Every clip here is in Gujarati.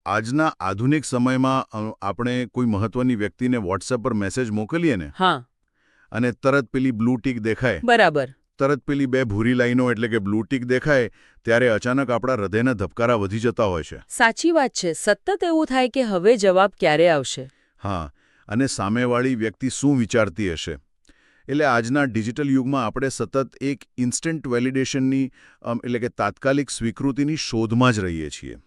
આજના આધુનિક સમયમાં આપણે કોઈ મહત્વની વ્યક્તિને વોટ્સએપ પર મેસેજ મોકલીએ ને હા અને તરત પેલી બ્લુ ટીક દેખાય, બરાબર. તરત પેલી બે ભૂરી લાઈનો એટલે કે બ્લુ ટીક દેખાય, ત્યારે અચાનક આપણા હૃદયના ધબકારા વધી જતા હોય છે. સાચી વાત છે. સતત એવું થાય કે હવે જવાબ ક્યારે આવશે. હા, અને સામેવાળી વ્યક્તિ શું વિચારતી હશે. એટલે આજના ડિજિટલ યુગમાં આપણે સતત એક ઇન્સ્ટન્ટ વેલિડેશનની એટલે કે તાત્કાલિક સ્વીકૃતિની શોધમાં જ રહીએ છીએ.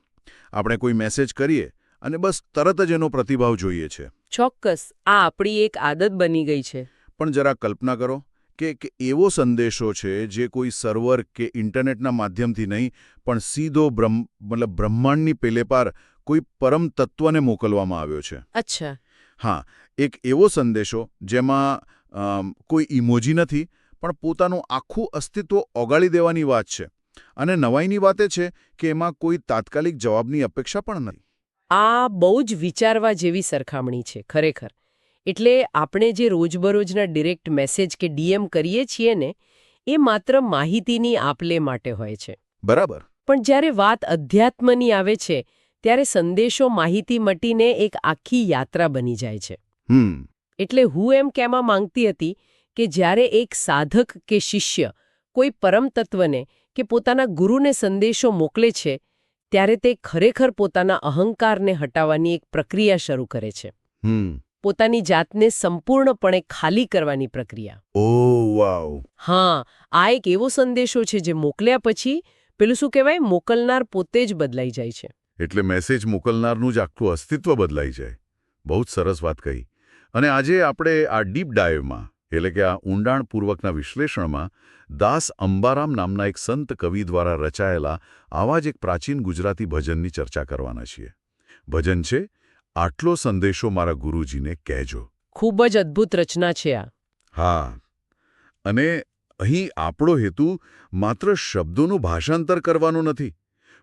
આપણે કોઈ મેસેજ કરીએ અને બસ તરત જ એનો પ્રતિભાવ જોઈએ છે. ચોક્કસ, આ આપણી એક આદત બની ગઈ છે. પણ જરા કલ્પના કરો કે એવો સંદેશો છે જે કોઈ સર્વર કે ઇન્ટરનેટના માધ્યમથી નહીં પણ સીધો બ્રહ્માંડની પેલે પાર કોઈ પરમ તત્વને મોકલવામાં આવ્યો છે. અચ્છા. હા, એક એવો સંદેશો જેમાં કોઈ ઇમોજી નથી પણ પોતાનું આખું અસ્તિત્વ ઓગાળી દેવાની વાત છે. અને નવાઈની વાત એ છે કે એમાં કોઈ તાત્કાલિક જવાબની અપેક્ષા પણ નથી. આ બહુ જ વિચારવા જેવી સરખામણી છે ખરેખર. એટલે આપણે જે રોજબરોજના ડિરેક્ટ મેસેજ કે ડીએમ કરીએ છીએ ને એ માત્ર માહિતીની આપલે માટે હોય છે. બરાબર. પણ જ્યારે વાત અધ્યાત્મની આવે છે ત્યારે સંદેશો માહિતી મટીને એક આખી યાત્રા બની જાય છે. એટલે હું એમ કહેવા માંગતી હતી કે જ્યારે એક સાધક કે શિષ્ય કોઈ પરમ તત્વને કે પોતાના ગુરુને સંદેશો મોકલે છે ત્યારે તે ખરેખર પોતાના અહંકારને હટાવવાની એક પ્રક્રિયા શરૂ કરે છે. પોતાની જાતને સંપૂર્ણપણે ખાલી કરવાની પ્રક્રિયા. ઓહ વાવ. હા, આ એક એવો સંદેશો છે જે મોકલ્યા પછી પેલું શું કહેવાય, મોકલનાર પોતે જ બદલાઈ જાય છે. એટલે મેસેજ મોકલનારનું જ આખું અસ્તિત્વ બદલાઈ જાય. બહુ જ સરસ વાત કહી. અને આજે આપણે આ ડીપ ડાઇવમાં એટલે કે આ ઊંડાણપૂર્વકના વિશ્લેષણમાં દાસ અંબારામ નામના એક સંત કવિ દ્વારા રચાયેલા આવા જ એક પ્રાચીન ગુજરાતી ભજનની ચર્ચા કરવાના છીએ. ભજન છે આટલો સંદેશો મારા ગુરુજીને કહેજો. ખૂબ જ અદ્ભુત રચના છે આ. હા, અને અહીં આપણો હેતુ માત્ર શબ્દોનું ભાષાંતર કરવાનો નથી,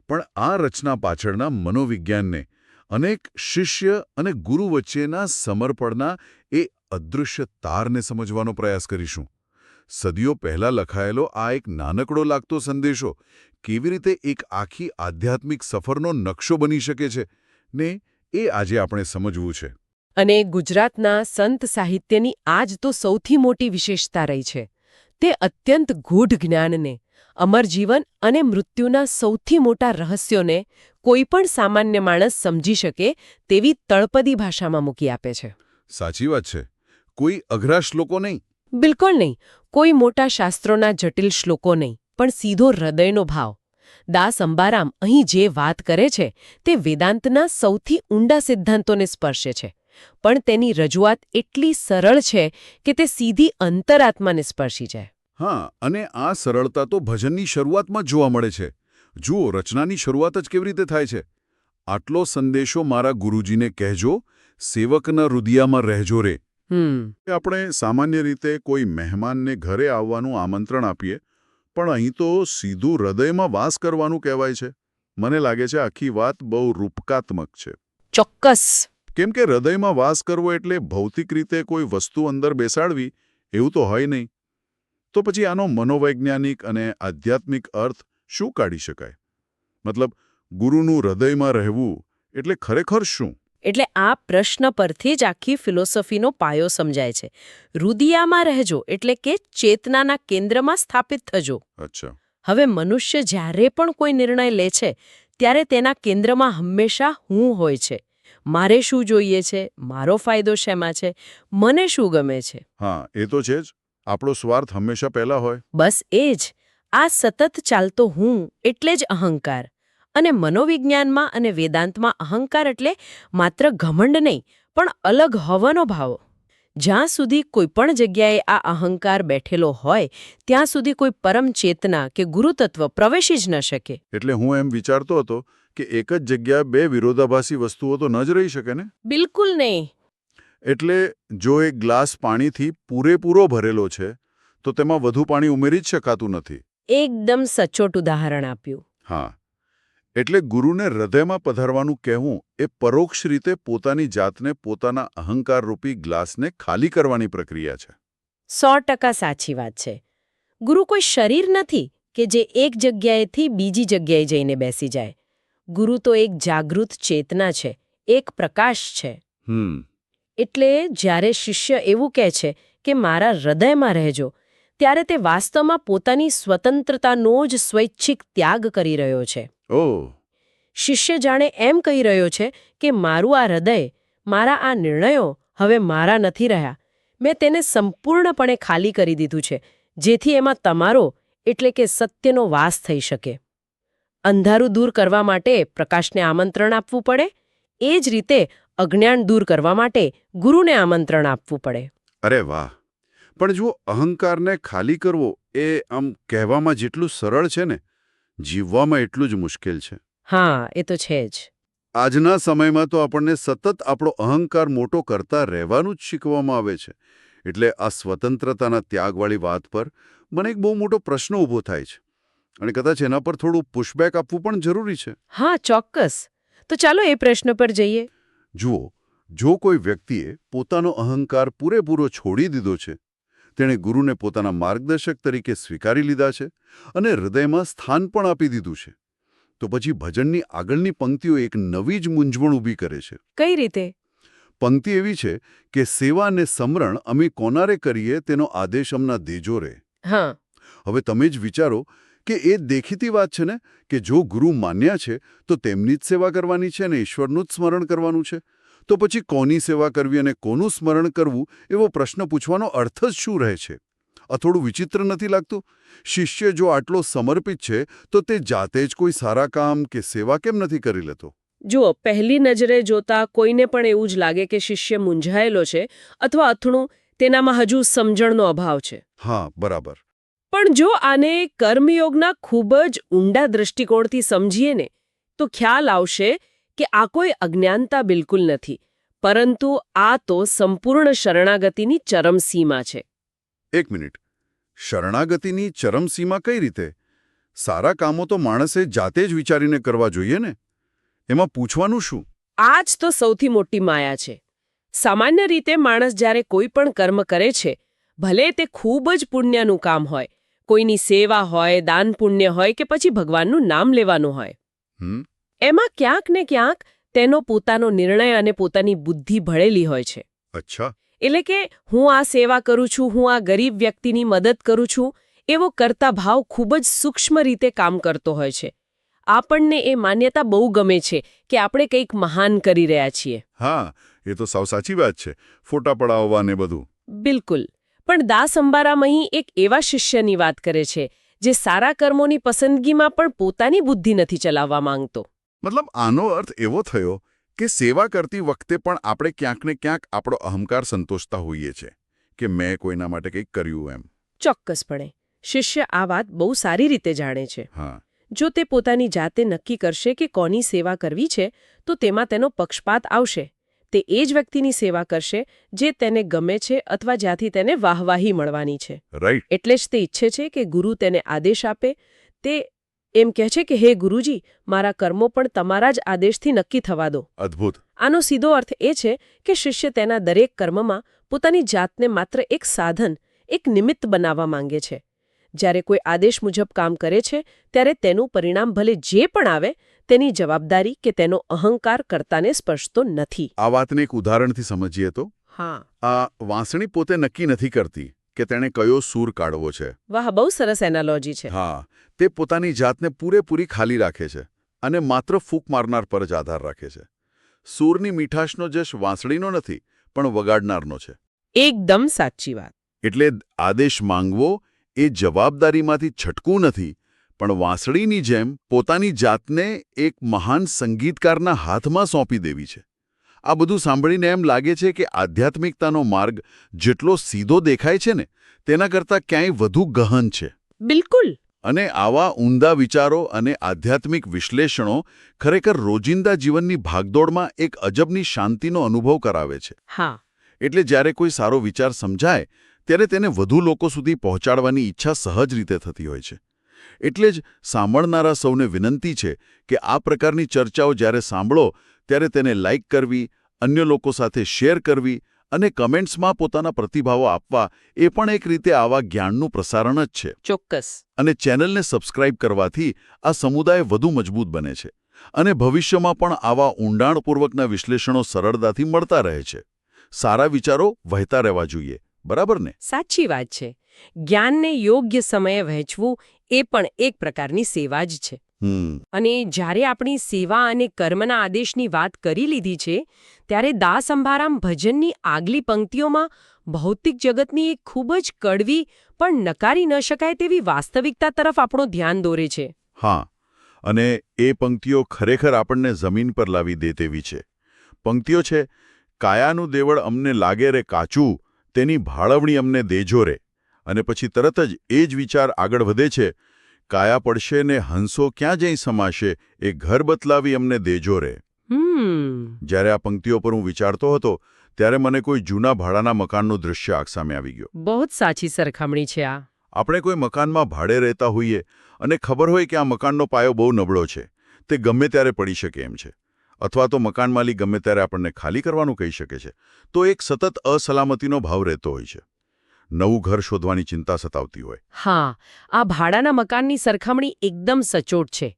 પણ આ રચના પાછળના મનોવિજ્ઞાનને અનેક શિષ્ય અને ગુરુ વચ્ચેના સમર્પણના એ અદૃશ્ય તારને સમજવાનો પ્રયાસ કરીશું. સદીઓ પહેલા લખાયેલો આ એક નાનકડો લાગતો સંદેશો કેવી રીતે એક આખી આધ્યાત્મિક સફરનો નકશો બની શકે છે ને એ આજે આપણે સમજવું છે. અને ગુજરાતના સંત સાહિત્યની આ જ તો સૌથી મોટી વિશેષતા રહી છે. તે અત્યંત ગૂઢ જ્ઞાનને, અમર જીવન અને મૃત્યુના સૌથી મોટા રહસ્યોને કોઈપણ સામાન્ય માણસ સમજી શકે તેવી તળપદી ભાષામાં મૂકી આપે છે. સાચી વાત છે. કોઈ અઘરા શ્લોકો નહીં. બિલકુલ નહીં. કોઈ મોટા શાસ્ત્રોના જટિલ શ્લોકો નહીં, પણ સીધો હૃદયનો ભાવ. દાસ અંબારામ અહીં જે વાત કરે છે તે વેદાંતના સૌથી ઊંડા સિદ્ધાંતોને સ્પર્શે છે. પણ તેની રજૂઆત એટલી સરળ છે કે તે સીધી અંતરાત્માને સ્પર્શી જાય. હા, અને આ સરળતા તો ભજનની શરૂઆતમાં જ જોવા મળે છે. જુઓ, રચનાની શરૂઆત જ કેવી રીતે થાય છે. આટલો સંદેશો મારા ગુરુજીને કહેજો, સેવકના રુદિયામાં રહેજો રે. આપણે સામાન્ય રીતે કોઈ મહેમાનને ઘરે આવવાનું આમંત્રણ આપીએ, પણ અહીં તો સીધું હૃદયમાં વાસ કરવાનું કહેવાય છે. મને લાગે છે આખી વાત બહુ રૂપકાત્મક છે. ચોક્કસ. કેમ કે હૃદયમાં વાસ કરવો એટલે ભૌતિક રીતે કોઈ વસ્તુ અંદર બેસાડવી એવું તો હોય નહીં. તો પછી આનો મનોવૈજ્ઞાનિક અને આધ્યાત્મિક અર્થ શું કાઢી શકાય? મતલબ, ગુરુનું હૃદયમાં રહેવું એટલે ખરેખર શું? એટલે આ પ્રશ્ન પરથી જ આખી ફિલોસોફીનો પાયો સમજાય છે. રુદિયામાં રહેજો એટલે કે ચેતનાના કેન્દ્રમાં સ્થાપિત થજો. અચ્છા. હવે મનુષ્ય જ્યારે પણ કોઈ નિર્ણય લે છે ત્યારે તેના કેન્દ્રમાં હંમેશા હું હોય છે. મારે શું જોઈએ છે, મારો ફાયદો શેમાં છે, મને શું ગમે છે. હા, એ તો છે જ. આપણો સ્વાર્થ હંમેશા પહેલા હોય. બસ એ જ. આ સતત ચાલતો હું એટલે જ અહંકાર. અને મનોવિજ્ઞાનમાં અને વેદાંતમાં અહંકાર એટલે માત્ર ઘમંડ નહીં, પણ અલગ હોવાનો ભાવ. જ્યાં સુધી કોઈપણ જગ્યાએ આ અહંકાર બેઠેલો હોય ત્યાં સુધી કોઈ પરમ ચેતના કે ગુરુતત્વ પ્રવેશી જ ન શકે. એટલે હું એમ વિચારતો હતો કે એક જ જગ્યા બે વિરોધાભાસી વસ્તુઓ તો ન જ રહી શકે ને? બિલકુલ નહીં. એટલે જો એક ગ્લાસ પાણીથી પૂરેપૂરો ભરેલો છે તો તેમાં વધુ પાણી ઉમેરી જ શકાતું નથી. એકદમ સચોટ ઉદાહરણ આપ્યું. હા, એટલે ગુરુને હૃદયમાં પધારવાનું કહેવું એ પરોક્ષ રીતે પોતાની જાતને પોતાના અહંકારરૂપી ગ્લાસને ખાલી કરવાની પ્રક્રિયા છે. 100% સાચી વાત છે. ગુરુ કોઈ શરીર નથી કે જે એક જગ્યાએથી બીજી જગ્યાએ જઈને બેસી જાય. ગુરુ તો એક જાગૃત ચેતના છે, એક પ્રકાશ છે. એટલે જ્યારે શિષ્ય એવું કહે છે કે મારા હૃદયમાં રહેજો, ત્યારે તે વાસ્તવમાં પોતાની સ્વતંત્રતાનો જ સ્વૈચ્છિક ત્યાગ કરી રહ્યો છે. શિષ્ય જાણે એમ કહી રહ્યો છે કે મારું આ હૃદય, મારા આ નિર્ણયો હવે મારા નથી રહ્યા. મેં તેને સંપૂર્ણપણે ખાલી કરી દીધું છે, જેથી એમાં તમારો એટલે કે સત્યનો વાસ થઈ શકે. અંધારું દૂર કરવા માટે પ્રકાશને આમંત્રણ આપવું પડે, એ જ રીતે અજ્ઞાન દૂર કરવા માટે ગુરુને આમંત્રણ આપવું પડે. અરે વાહ! પણ જો અહંકારને ખાલી કરવો એ આમ કહેવામાં જેટલું સરળ છે ને, જીવવામાં એટલું જ મુશ્કેલ છે. હા, એ તો છે જ. આજના સમયમાં તો આપણને સતત આપણો અહંકાર મોટો કરતા રહેવાનું જ શીખવામાં આવે છે. એટલે આ સ્વતંત્રતાના ત્યાગવાળી વાત પર મને એક બહુ મોટો પ્રશ્ન ઊભો થાય છે, અને કદાચ એના પર થોડું પુશબેક આપવું પણ જરૂરી છે. હા, ચોક્કસ. તો ચાલો એ પ્રશ્ન પર જઈએ. જુઓ, જો કોઈ વ્યક્તિએ પોતાનો અહંકાર પૂરેપૂરો છોડી દીધો છે, તેણે ગુરુને પોતાના માર્ગદર્શક તરીકે સ્વીકારી લીધા છે અને હૃદયમાં સ્થાન પણ આપી દીધું છે, તો પછી ભજનની આગળની પંક્તિઓ એક નવી જ મૂંઝવણ ઊભી કરે છે. કઈ રીતે? પંક્તિ એવી છે કે સેવા અને સમરણ અમે કોનારે કરીએ તેનો આદેશ અમના દેજો રે. હા. હવે તમે જ વિચારો કે એ દેખીતી વાત છે ને, કે જો ગુરુ માન્યા છે તો તેમની જ સેવા કરવાની છે અને ઈશ્વરનું જ સ્મરણ કરવાનું છે. તો પછી કોની સેવા કરવી અને કોનું સ્મરણ કરવું એવો પ્રશ્ન પૂછવાનો અર્થ જ શું રહે છે? આ થોડું વિચિત્ર નથી લાગતું? શિષ્ય જો આટલો સમર્પિત છે તો તે જાતે જ કોઈ સારા કામ કે સેવા કેમ નથી કરી લેતો? જુઓ, પહેલી નજરે જોતા કોઈને પણ એવું જ લાગે કે શિષ્ય મૂંઝાયેલો છે અથવા અથણું તેનામાં હજુ સમજણનો અભાવ છે. હા, બરાબર. પણ જો આને કર્મયોગના ખૂબ જ ઊંડા દૃષ્ટિકોણથી સમજીએ ને, તો ખ્યાલ આવશે કે આ કોઈ અજ્ઞાનતા બિલકુલ નથી, પરંતુ આ તો સંપૂર્ણ શરણાગતિની ચરમસીમા છે. એક મિનિટ, શરણાગતિની ચરમસીમા કઈ રીતે? સારા કામો તો માણસે જાતે જ વિચારીને કરવા જોઈએ ને. એમાં પૂછવાનું શું? આ જ તો સૌથી મોટી માયા છે. સામાન્ય રીતે માણસ જ્યારે કોઈ પણ કર્મ કરે છે, ભલે તે ખૂબ જ પુણ્યનું કામ હોય, કોઈની સેવા હોય, દાન પુણ્ય હોય કે પછી ભગવાનનું નામ લેવાનું હોય, એમાં ક્યાંક ને ક્યાંક તેનો પોતાનો નિર્ણય અને પોતાની બુદ્ધિ ભળેલી હોય છે. અચ્છા. એટલે કે હું આ સેવા કરું છું, હું આ ગરીબ વ્યક્તિની મદદ કરું છું, એવો કરતા ભાવ ખૂબ જ સૂક્ષ્મ રીતે કામ કરતો હોય છે. આપણને એ માન્યતા બહુ ગમે છે કે આપણે કંઈક મહાન કરી રહ્યા છીએ. હા, એ તો સાવ સાચી વાત છે. ફોટા પડાવવા ને બધું. બિલકુલ. પણ દાસ અંબારામ અહીં એક એવા શિષ્યની વાત કરે છે જે સારા કર્મોની પસંદગીમાં પણ પોતાની બુદ્ધિ નથી ચલાવવા માંગતો. મતલબ આનો અર્થ એવો થયો કે સેવા કરતી વખતે પણ આપણે ક્યાંક ને ક્યાંક આપણો અહંકાર સંતોષતા હોઈએ છીએ કે મેં કોઈના માટે કંઈક કર્યું એમ. ચોક્કસપણે. શિષ્ય આ વાત બહુ સારી રીતે જાણે છે. હા. જો તે પોતાની જાતે નક્કી કરશે કે કોની સેવા કરવી છે, તો તેમાં તેનો પક્ષપાત આવશે. તે એ જ વ્યક્તિની સેવા કરશે જે તેને ગમે છે અથવા જ્યાંથી તેને વાહવાહી મળવાની છે. રાઈટ. એટલે જ તે ઈચ્છે છે કે ગુરુ તેને આદેશ આપે. તે એમ કહે છે કે હે ગુરુજી, મારા કર્મો પણ તમારા જ આદેશથી નક્કી થવા દો. અદ્ભુત. આનો સીધો અર્થ એ છે કે શિષ્ય તેના દરેક કર્મમાં પોતાની જાતને માત્ર એક સાધન, એક નિમિત્ત બનાવવા માંગે છે. જ્યારે કોઈ આદેશ મુજબ કામ કરે છે, ત્યારે તેનું પરિણામ ભલે જે પણ આવે, તેની જવાબદારી કે તેનો અહંકાર કર્તાને સ્પર્શતો નથી. આ વાતને એક ઉદાહરણથી સમજીએ તો? હા. આ વાંસળી પોતે નક્કી નથી કરતી કે તેણે કયો સૂર કાઢવો છે. વાહ, બહુ સરસ એનાલોજી છે. હા, તે પોતાની જાતને પૂરેપૂરી ખાલી રાખે છે અને માત્ર ફૂંક મારનાર પર જ આધાર રાખે છે. સૂરની મીઠાશનો જશ વાંસળીનો નથી, પણ વગાડનારનો છે. એકદમ સાચી વાત. એટલે આદેશ માંગવો એ જવાબદારીમાંથી છટકવું નથી, પણ વાંસળીની જેમ પોતાની જાતને એક મહાન સંગીતકારના હાથમાં સોંપી દેવી છે. આ બધું સાંભળીને એમ લાગે છે કે આધ્યાત્મિકતાનો માર્ગ જેટલો સીધો દેખાય છે ને, તેના કરતાં ક્યાંય વધુ ગહન છે. બિલકુલ. અને આવા ઊંડા વિચારો અને આધ્યાત્મિક વિશ્લેષણો ખરેખર રોજિંદા જીવનની ભાગદોડમાં એક અજબની શાંતિનો અનુભવ કરાવે છે. હા. એટલે જ્યારે કોઈ સારો વિચાર સમજાય, ત્યારે તેને વધુ લોકો સુધી પહોંચાડવાની ઈચ્છા સહજ રીતે થતી હોય છે. એટલે જ સાંભળનારા સૌને વિનંતી છે કે આ પ્રકારની ચર્ચાઓ જ્યારે સાંભળો ત્યારે તેને લાઇક કરવી, અન્ય લોકો સાથે શેર કરવી અને કમેન્ટ્સમાં પોતાના પ્રતિભાવો આપવા એ પણ એક રીતે આવા જ્ઞાનનું પ્રસારણ જ છે. ચોક્કસ. અને ચેનલને સબસ્ક્રાઇબ કરવાથી આ સમુદાય વધુ મજબૂત બને છે અને ભવિષ્યમાં પણ આવા ઊંડાણપૂર્વકના વિશ્લેષણો સરળતાથી મળતા રહે છે. સારા વિચારો વહેતા રહેવા જોઈએ, બરાબર ને? સાચી વાત છે. જ્ઞાનને યોગ્ય સમયે વહેંચવું એ પણ એક પ્રકારની સેવા જ છે. અને જ્યારે આપણી સેવા અને કર્મના આદેશની વાત કરી લીધી છે, ત્યારે દાસ અંબારામ ભજનની આગલી પંક્તિઓમાં ભૌતિક જગતની એક ખૂબ જ કડવી પણ નકારી ન શકાય તેવી વાસ્તવિકતા તરફ આપણું ધ્યાન દોરે છે. હા, અને એ પંક્તિઓ ખરેખર આપણને જમીન પર લાવી દે તેવી છે. પંક્તિઓ છે, કાયાનું દેવળ અમને લાગે રે કાચું, તેની ભાળવણી અમને દેજો રે. અને પછી તરત જ એ જ વિચાર આગળ વધે છે, કાયા પડશે ને હંસો ક્યાં જઈ સમાશે, એ ઘર બતલાવી અમને દેજો રે. જ્યારે આ પંક્તિઓ પર હું વિચારતો હતો, ત્યારે મને કોઈ જૂના ભાડાના મકાનનું દૃશ્ય આંખ સામે આવી ગયો. બહુ જ સાચી સરખામણી છે આ. આપણે કોઈ મકાનમાં ભાડે રહેતા હોઈએ અને ખબર હોય કે આ મકાનનો પાયો બહુ નબળો છે, તે ગમે ત્યારે પડી શકે એમ છે, અથવા તો મકાન માલિક ગમે ત્યારે આપણને ખાલી કરવાનું કહી શકે છે, તો એક સતત અસલામતીનો ભાવ રહેતો હોય છે. નવું ઘર શોધવાની ચિંતા સતાવતી હોય. હા, આ ભાડાના મકાનની સરખામણી એકદમ સચોટ છે.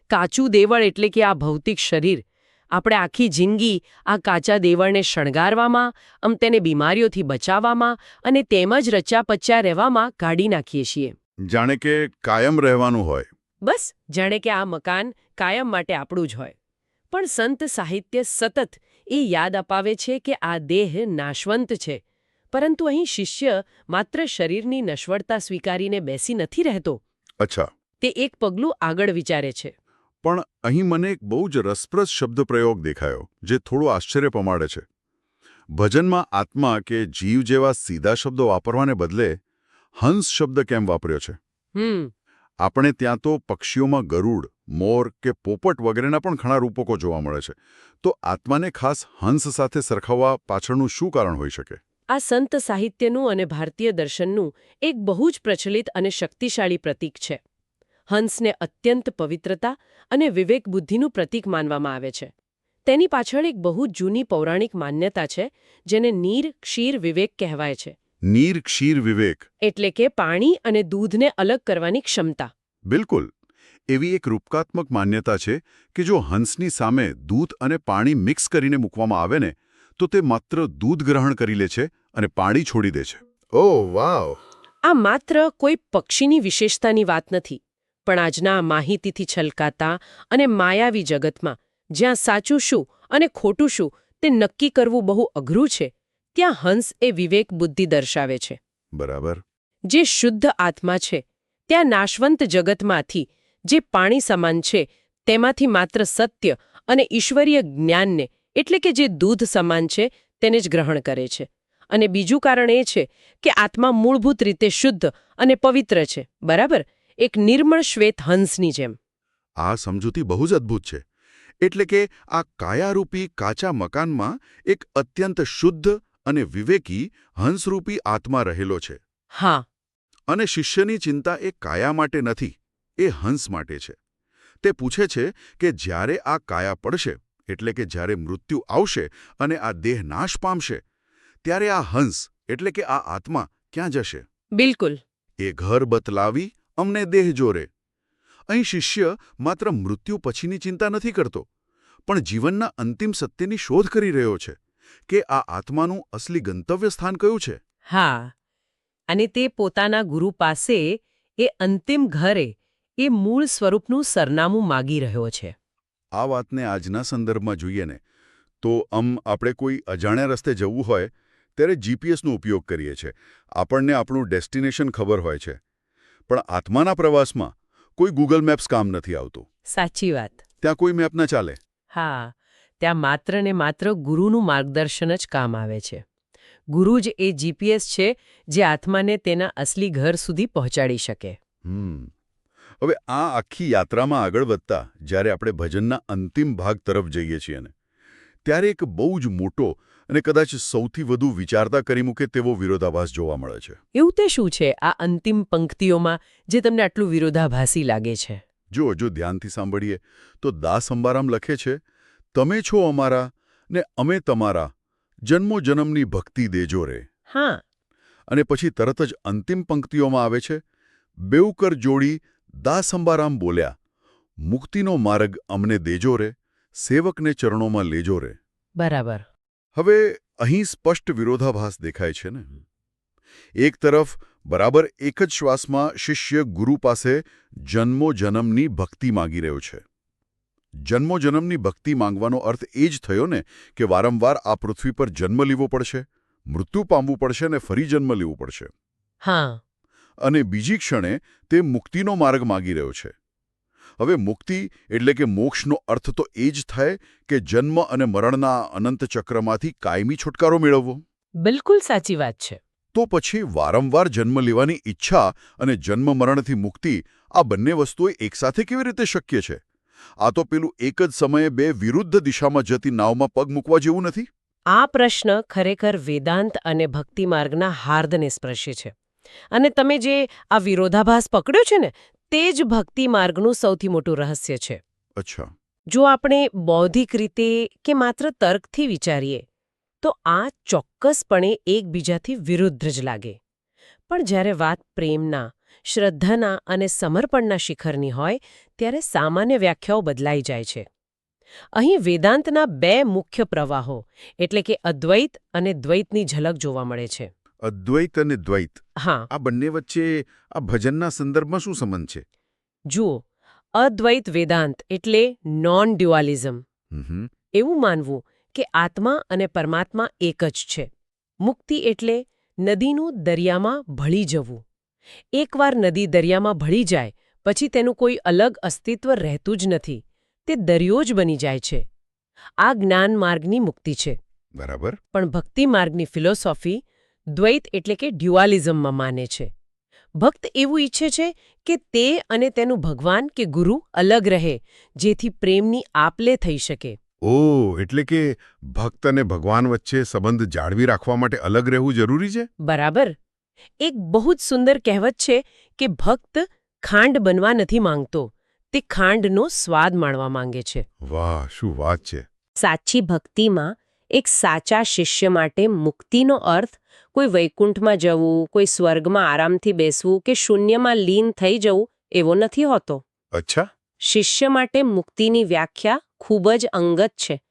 કાચું દેવળ એટલે કે આ ભૌતિક શરીર. આપણે આખી જિંદગી આ કાચા દેવળને શણગારવામાં, તેને બીમારીઓથી બચાવવામાં અને તેમજ રચ્યા-પચ્યા રહેવામાં કાઢી નાખીએ છીએ. જાણે કે કાયમ રહેવાનું હોય. બસ, જાણે કે આ મકાન કાયમ માટે આપણું જ હોય. પણ સંત સાહિત્ય સતત એ યાદ અપાવે છે કે આ દેહ નાશવંત છે. પરંતુ અહીં શિષ્ય માત્ર શરીરની નશ્વરતા સ્વીકારીને બેસી નથી રહેતો. અચ્છા. તે એક પગલું આગળ વિચારે છે. પણ અહીં મને એક બહુ જ રસપ્રદ શબ્દપ્રયોગ દેખાયો, જે થોડું આશ્ચર્ય પમાડે છે. ભજનમાં આત્મા કે જીવ જેવા સીધા શબ્દો વાપરવાને બદલે હંસ શબ્દ કેમ વાપર્યો છે? આપણે ત્યાં તો પક્ષીઓમાં ગરુડ, મોર કે પોપટ વગેરેના પણ ઘણા રૂપકો જોવા મળે છે. તો આત્માને ખાસ હંસ સાથે સરખાવવા પાછળનું શું કારણ હોઈ શકે? આ સંત સાહિત્યનું અને ભારતીય દર્શનનું એક બહુ જ પ્રચલિત અને શક્તિશાળી પ્રતીક છે. હંસને અત્યંત પવિત્રતા અને વિવેક બુદ્ધિનું પ્રતીક માનવામાં આવે છે. તેની પાછળ એક બહુ જૂની પૌરાણિક માન્યતા છે, જેને નીર ક્ષીર વિવેક કહેવાય છે. નીર ક્ષીર વિવેક એટલે કે પાણી અને દૂધને અલગ કરવાની ક્ષમતા. બિલકુલ. એવી એક રૂપકાત્મક માન્યતા છે કે જો હંસની સામે દૂધ અને પાણી મિક્સ કરીને મૂકવામાં આવે ને, તો તે માત્ર દૂધ ગ્રહણ કરી લે છે અને પાણી છોડી દે છે. ઓહ વાવ! આ માત્ર કોઈ પક્ષીની વિશેષતાની વાત નથી, પણ આજના માહિતીથી છલકાતા અને માયાવી જગતમાં, જ્યાં સાચું શું અને ખોટું શું તે નક્કી કરવું બહુ અઘરું છે, ત્યાં હંસ એ વિવેક બુદ્ધિ દર્શાવે છે. બરાબર. જે શુદ્ધ આત્મા છે, ત્યાં નાશવંત જગતમાંથી જે પાણી સમાન છે, તેમાંથી માત્ર સત્ય અને ઈશ્વરીય જ્ઞાનને, એટલે કે જે દૂધ સમાન છે, તેને જ ગ્રહણ કરે છે. અને બીજું કારણ એ છે કે આત્મા મૂળભૂત રીતે શુદ્ધ અને પવિત્ર છે, બરાબર? એક નિર્મળ શ્વેત હંસની જેમ. આ સમજૂતી બહુ જ અદ્ભુત છે. એટલે કે આ કાયારૂપી કાચા મકાનમાં એક અત્યંત શુદ્ધ અને વિવેકી હંસરૂપી આત્મા રહેલો છે. હા. અને શિષ્યની ચિંતા એ કાયા માટે નથી, એ હંસ માટે છે. તે પૂછે છે કે જ્યારે આ કાયા પડશે, એટલે કે જ્યારે મૃત્યુ આવશે અને આ દેહ નાશ પામશે, ત્યારે આ હંસ એટલે કે આ આત્મા ક્યાં જશે? બિલકુલ. એ ઘર બતલાવી અમને દેહ જોરે. અહીં શિષ્ય માત્ર મૃત્યુ પછીની ચિંતા નથી કરતો, પણ જીવનના અંતિમ સત્યની શોધ કરી રહ્યો છે કે આ આત્માનું અસલી ગંતવ્ય સ્થાન કયું છે. હા, અને તે પોતાના ગુરુ પાસે એ અંતિમ ઘરે એ મૂળ સ્વરૂપનું સરનામું માગી રહ્યો છે. આ વાતને આજના સંદર્ભમાં જોઈએ ને, તો આપણે કોઈ અજાણ્યા રસ્તે જવું હોય ત્યારે જીપીએસનો ઉપયોગ કરીએ છીએ. આપણને આપણું ડેસ્ટિનેશન ખબર હોય છે. પણ આત્માના પ્રવાસમાં કોઈ ગૂગલ મેપ્સ કામ નથી આવતું. સાચી વાત. ત્યાં કોઈ મેપ ન ચાલે. હા, ત્યાં માત્ર ને માત્ર ગુરુનું માર્ગદર્શન જ કામ આવે છે. ગુરુ જ એ જીપીએસ છે જે આત્માને તેના અસલી ઘર સુધી પહોંચાડી શકે. હવે આ આખી યાત્રામાં આગળ વધતા જ્યારે આપણે ભજનના અંતિમ ભાગ તરફ જઈએ છીએ ને, ત્યારે એક બહુ જ મોટો અને કદાચ સૌથી વધુ વિચારતા કરી મૂકે તેવો વિરોધાભાસ જોવા મળે છે. એવું તે શું છે આ અંતિમ પંક્તિઓમાં જે તમને આટલું વિરોધાભાસી લાગે છે? જો ધ્યાનથી સાંભળીએ તો દાસ અંબારામ લખે છે, તમે છો અમારા ને અમે તમારા, જન્મો જન્મની ભક્તિ દેજો રે. હા. અને પછી તરત જ અંતિમ પંક્તિઓમાં આવે છે, બેઉકર જોડી દાસ અંબારામ બોલ્યા, મુક્તિનો માર્ગ અમને દેજો રે, સેવકને ચરણોમાં લેજો રે. બરાબર. હવે અહીં સ્પષ્ટ વિરોધાભાસ દેખાય છે ને. એક તરફ બરાબર એક જ શ્વાસમાં શિષ્ય ગુરુ પાસે જન્મોજન્મની ભક્તિ માગી રહ્યો છે. જન્મોજન્મની ભક્તિ માંગવાનો અર્થ એ જ થયો ને કે વારંવાર આ પૃથ્વી પર જન્મ લેવો પડશે, મૃત્યુ પામવું પડશે અને ફરી જન્મ લેવું પડશે. હા. અને બીજી ક્ષણે તે મુક્તિનો માર્ગ માગી રહ્યો છે. હવે મુક્તિ એટલે કે મોક્ષનો અર્થ તો એ જ થાય કે જન્મ અને મરણના અનંત ચક્રમાંથી કાયમી છુટકારો મેળવવો. બિલકુલ સાચી વાત છે. તો પછી વારંવાર જન્મ લેવાની ઈચ્છા અને જન્મ મરણથી મુક્તિ, આ બંને વસ્તુઓ એકસાથે કેવી રીતે શક્ય છે? આ તો પેલું એક જ સમયે બે વિરુદ્ધ દિશામાં જતી નાવમાં પગ મૂકવા જેવું નથી? આ પ્રશ્ન ખરેખર વેદાંત અને ભક્તિ માર્ગના હાર્દને સ્પર્શે છે. અને તમે જે આ વિરોધાભાસ પકડ્યો છે ને, તે જ ભક્તિ માર્ગનું સૌથી મોટું રહસ્ય છે. અચ્છા. જો આપણે બૌદ્ધિક રીતે કે માત્ર તર્કથી વિચારીએ તો આ ચોક્કસપણે એકબીજાથી વિરુદ્ધ જ લાગે. પણ જ્યારે વાત પ્રેમના, શ્રદ્ધાના અને સમર્પણના શિખરની હોય ત્યારે સામાન્ય વ્યાખ્યાઓ બદલાઈ જાય છે. અહીં વેદાંતના બે મુખ્ય પ્રવાહો એટલે કે અદ્વૈત અને દ્વૈતની ઝલક જોવા મળે છે. અદ્વૈત અને દ્વૈત, હા. આ બંને વચ્ચે આ ભજનના સંદર્ભમાં શું સંબંધ છે? જુઓ, અદ્વૈત વેદાંત એટલે નોન ડ્યુઆલિઝમ. એવું માનવું કે આત્મા અને પરમાત્મા એક જ છે. મુક્તિ એટલે નદીનું દરિયામાં ભળી જવું. એકવાર નદી દરિયામાં ભળી જાય પછી તેનું કોઈ અલગ અસ્તિત્વ રહેતું જ નથી. તે દરિયો જ બની જાય છે. આ જ્ઞાન માર્ગની મુક્તિ છે. બરાબર. પણ ભક્તિ માર્ગની ફિલોસોફી દ્વૈત એટલે કે ડ્યુઆલિઝમમાં માને છે. ભક્ત એવું ઈચ્છે છે કે તે અને તેનું ભગવાન કે ગુરુ અલગ રહે, જેથી પ્રેમની આપ-લે થઈ શકે. ઓહ, એટલે કે ભક્ત અને ભગવાન વચ્ચે સંબંધ જાળવી રાખવા માટે અલગ રહેવું જરૂરી છે? બરાબર. એક બહુ જ સુંદર કહેવત છે કે ભક્ત ખાંડ બનવા નથી માંગતો, તે ખાંડનો સ્વાદ માણવા માંગે છે. વાહ, શું વાત છે! સાચી ભક્તિમાં એક સાચા શિષ્ય માટે મુક્તિનો અર્થ કોઈ વૈકુંઠમાં જવું, કોઈ સ્વર્ગમાં આરામથી બેસવું કે શૂન્યમાં લીન થઈ જવું એવો નથી હોતો. અચ્છા. શિષ્ય માટે મુક્તિની વ્યાખ્યા ખૂબ જ અંગત છે.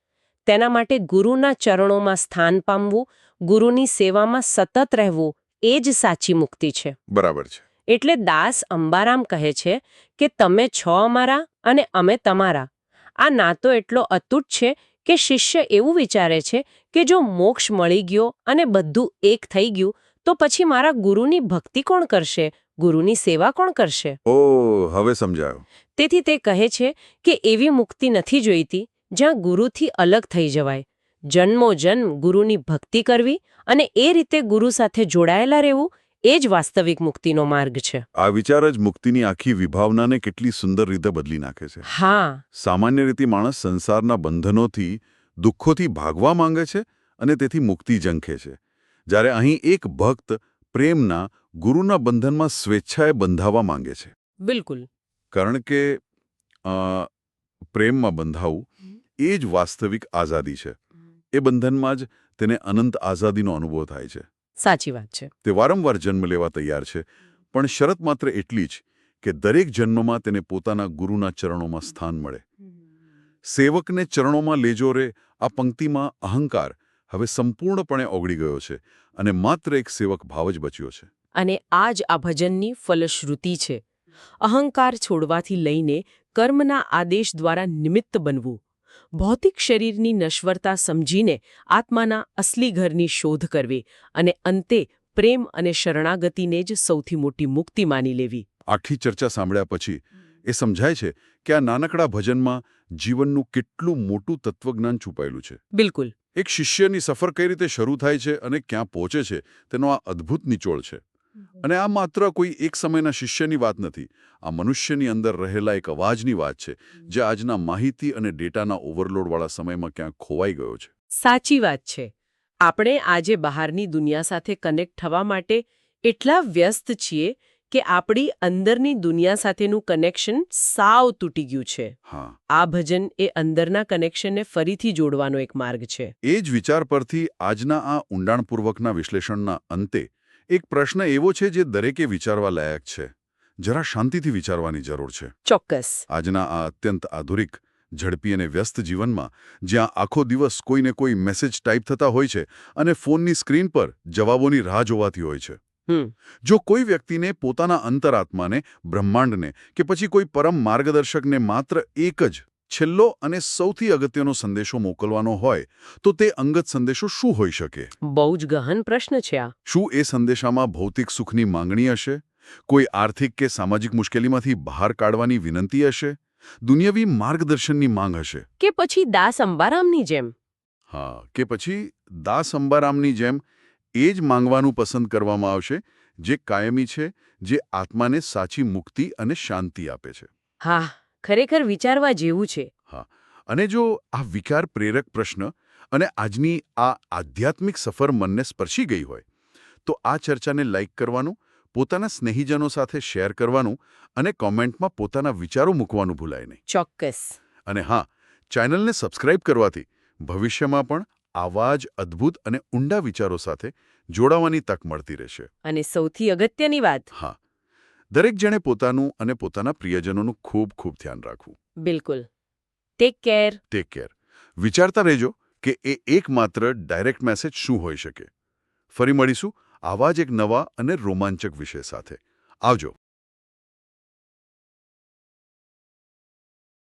તેના માટે ગુરુના ચરણોમાં સ્થાન પામવું, ગુરુની સેવામાં સતત રહેવું એ જ સાચી મુક્તિ છે. બરાબર છે. એટલે દાસ અંબારામ કહે છે કે તમે છો અમારા અને અમે તમારા. આ નાતો એટલો અતૂટ છે કે શિષ્ય એવું વિચારે છે કે જો મોક્ષ મળી ગયો અને બધું એક થઈ ગયું તો પછી મારા ગુરુની ભક્તિ કોણ કરશે, ગુરુની સેવા કોણ કરશે? ઓહ, હવે સમજાયો. તેથી તે કહે છે કે એવી મુક્તિ નથી જોઈતી જ્યાં ગુરુથી અલગ થઈ જવાય. જન્મોજન્મ ગુરુની ભક્તિ કરવી અને એ રીતે ગુરુ સાથે જોડાયેલા રહેવું એ જ વાસ્તવિક મુક્તિનો માર્ગ છે. આ વિચાર જ મુક્તિની આખી વિભાવનાને કેટલી સુંદર રીતે બદલી નાખે છે. હા. સામાન્ય રીતે માણસ સંસારના બંધનોથી, દુઃખોથી ભાગવા માંગે છે અને તેથી મુક્તિ ઝંખે છે. જ્યારે અહીં એક ભક્ત પ્રેમના, ગુરુના બંધનમાં સ્વેચ્છાએ બંધાવા માંગે છે. બિલકુલ. કારણ કે પ્રેમમાં બંધાવું એ જ વાસ્તવિક આઝાદી છે. એ બંધનમાં જ તેને અનંત આઝાદીનો અનુભવ થાય છે. સાચી વાત છે. તે વારંવાર જન્મ લેવા તૈયાર છે, પણ શરત માત્ર એટલી જ કે દરેક જન્મમાં તેને પોતાના ગુરુના ચરણોમાં સ્થાન મળે. સેવકને ચરણોમાં લેજો રે, આ પંક્તિમાં અહંકાર હવે સંપૂર્ણપણે ઓગળી ગયો છે અને માત્ર એક સેવક ભાવ જ બચ્યો છે. અને આ જ આ ભજનની ફલશ્રુતિ છે. અહંકાર છોડવાથી લઈને કર્મના આદેશ દ્વારા નિમિત્ત બનવું, ભૌતિક શરીરની નશ્વરતા સમજીને આત્માના અસલી ઘરની શોધ કરવી અને અંતે પ્રેમ અને શરણાગતિને જ સૌથી મોટી મુક્તિ માની લેવી. આખી ચર્ચા સાંભળ્યા પછી એ સમજાય છે કે આ નાનકડા ભજનમાં જીવનનું કેટલું મોટું તત્વજ્ઞાન છુપાયેલું છે. બિલકુલ. એક શિષ્યની સફર કઈ રીતે શરૂ થાય છે અને ક્યાં પહોંચે છે તેનો આ અદ્ભુત નિચોડ છે. અને આ માત્ર કોઈ એક સમયના શિષ્યની વાત નથી. આ મનુષ્યની અંદર રહેલા એક અવાજની વાત છે, જે આજના માહિતી અને ડેટાના ઓવરલોડવાળા સમયમાં ક્યાંક ખોવાઈ ગયો છે. સાચી વાત છે. આપણે આજે બહારની દુનિયા સાથે કનેક્ટ થવા માટે એટલા વ્યસ્ત છીએ કે આપણી અંદરની દુનિયા સાથેનું કનેક્શન સાવ તૂટી ગયું છે. આ ભજન એ અંદરના કનેક્શનને ફરીથી જોડવાનો એક માર્ગ છે. એ જ વિચાર પરથી આજના આ ઊંડાણપૂર્વકના વિશ્લેષણના અંતે એક પ્રશ્ન એવો છે જે દરેકે વિચારવા લાયક છે. જરા શાંતિથી વિચારવાની જરૂર છે. ચોક્કસ. આજના આ અત્યંત આધુનિક ઝડપી અને વ્યસ્ત જીવનમાં જ્યાં આખો દિવસ કોઈને કોઈ મેસેજ ટાઈપ થતા હોય છે અને ફોનની સ્ક્રીન પર જવાબોની રાહ જોવાતી હોય છે. જો કોઈ વ્યક્તિને પોતાના અંતરાત્માને, બ્રહ્માંડને કે પછી કોઈ પરમ માર્ગદર્શકને માત્ર એક જ છેલ્લો અને સૌથી અગત્યનો સંદેશો મોકલવાનો હોય તો તે અંગત સંદેશો શું હોઈ શકે? બહુ જ ગહન પ્રશ્ન છે આ. શું એ સંદેશામાં ભૌતિક સુખની માંગણી હશે? કોઈ આર્થિક કે સામાજિક મુશ્કેલીમાંથી બહાર કાઢવાની વિનંતી હશે? દુનિયાવી માર્ગદર્શનની માંગ હશે? કે પછી દાસ અંબારામની જેમ? હા, કે પછી દાસ અંબારામની જેમ એ જ માંગવાનું પસંદ કરવામાં આવશે જે કાયમી છે, જે આત્માને સાચી મુક્તિ અને શાંતિ આપે છે. હા, ખરેખર વિચારવા જેવું છે. હા, અને જો આ વિકાર પ્રેરક પ્રશ્ન અને આજની આ આધ્યાત્મિક સફર મનને સ્પર્શી ગઈ હોય તો આ ચર્ચાને લાઇક કરવાનું, પોતાના સ્નેહીજનો સાથે શેર કરવાનું અને કોમેન્ટમાં પોતાના વિચારો મૂકવાનું ભૂલાય નહીં. ચોક્કસ. અને હા, ચેનલને સબસ્ક્રાઇબ કરવાથી ભવિષ્યમાં પણ આવા જ અદ્ભુત અને ઊંડા વિચારો સાથે જોડાવાની તક મળતી રહેશે. અને સૌથી અગત્યની વાત. હા, દરેક જણે પોતાનું અને પોતાના પ્રિયજનોનું ખૂબ ખૂબ ધ્યાન રાખવું. બિલકુલ. Take care. Take care. વિચારતા રહેજો કે એ એકમાત્ર ડાયરેક્ટ મેસેજ શું હોઈ શકે. ફરી મળીશું આવા જ એક નવા અને રોમાંચક વિષય સાથે. આવજો.